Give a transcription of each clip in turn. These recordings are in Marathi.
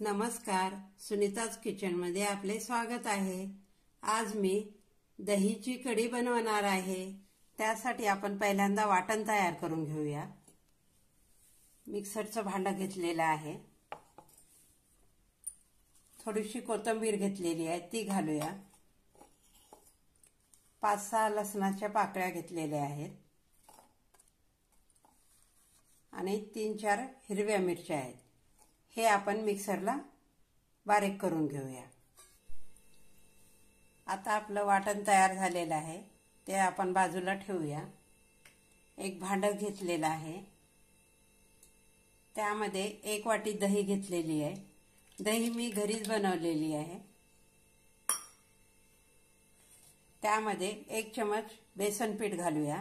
नमस्कार, सुनीताज किचनमध्ये आपले स्वागत आहे। आज मी दहीची कढी बनवणार आहे। त्यासाठी आपण पहिल्यांदा वाटण तयार करून घेऊया। मिक्सरचं भांडं घेतलेलं आहे। थोडीशी कोथिंबीर घेतलेली आहे, ती घालूया। 5-6 लसणाच्या पाकळ्या घेतलेल्या आहेत आणि 3-4 हिरव्या मिरच्या आहेत। हे आपण मिक्सरला बारीक करून घेऊया। आता आपलं वाटण तयार झालेलं आहे, ते आपण बाजूला ठेवूया। एक भांडं घेतलेलं आहे, त्यामध्ये 1 वाटी दही घेतलेली आहे। दही मी घरीच बनवलेली आहे। त्यामध्ये 1 चमच बेसन पीठ घालूया।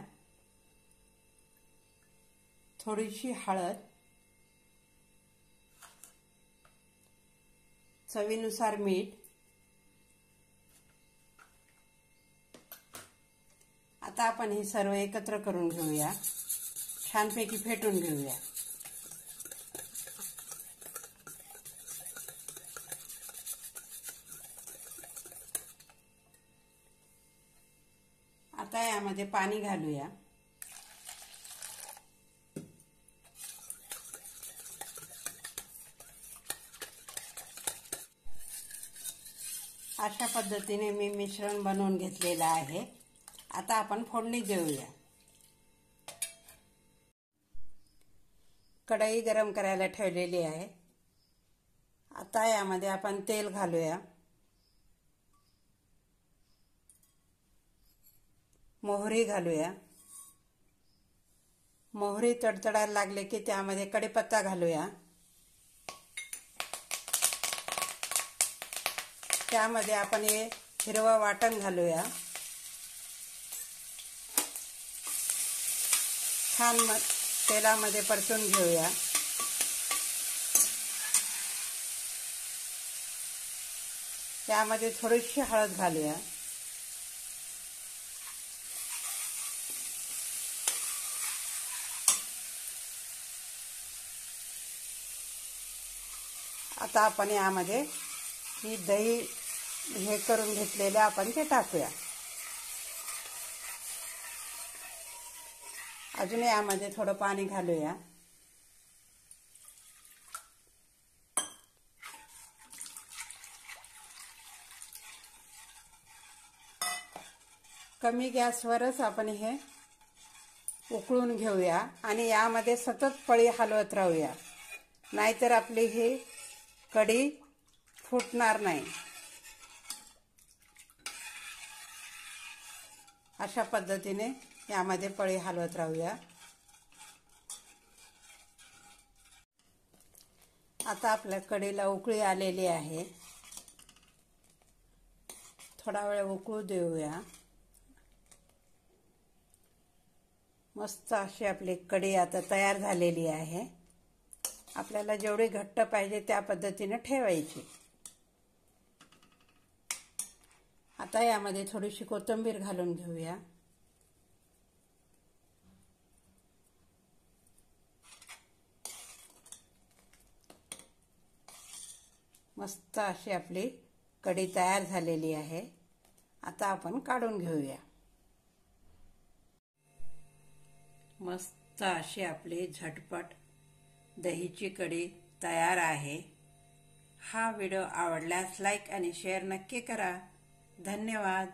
थोडीशी हळद, चवीनुसार मीठ। आता आपण हे सर्व एकत्र करून घेऊया, छानपैकी फेटून घेऊया। आता यामध्ये पाणी घालूया। अशा पद्धतीने मी मिश्रण बनवून घेतलेलं आहे। आता आपण फोडणी देऊया। कढई गरम करायला ठेवलेली आहे। आता यामध्ये आपण तेल घालूया। मोहरी घालूया। मोहरी तडतडायला लागले की त्यामध्ये कढीपत्ता घालूया। त्यामध्ये आपण हे हिरवं वाटण घालूया। छान तेलामध्ये परतून घेऊया। त्यामध्ये थोडीशी हळद घालूया। आता आपण यामध्ये ही दही हे करून घेतलेले आपण ते टाकूया। अजून यामध्ये थोडं पाणी घालूया। कमी गॅसवरच आपण हे उकळून घेऊया आणि यामध्ये सतत पळी हलवत राहूया, नाहीतर आपली ही कढी फुटणार नाही। अशा पद्धतीने यामध्ये पळी हलवत राहूया। आता आपल्या कढीला उकळी आलेली आहे। थोडा वेळ उकळू देऊया। मस्त अशी आपली कढी आता तयार झालेली आहे। आपल्याला जेवढी घट्ट पाहिजे त्या पद्धतीने ठेवायची। आता यामध्ये थोडीशी कोथिंबीर घालून घेऊया। मस्त अशी आपली कढी तयार झालेली आहे। आता आपण काढून घेऊया। मस्त अशी आपली झटपट दहीची कढी तयार आहे। हा व्हिडिओ आवडल्यास लाईक आणि शेअर नक्की करा। धन्यवाद।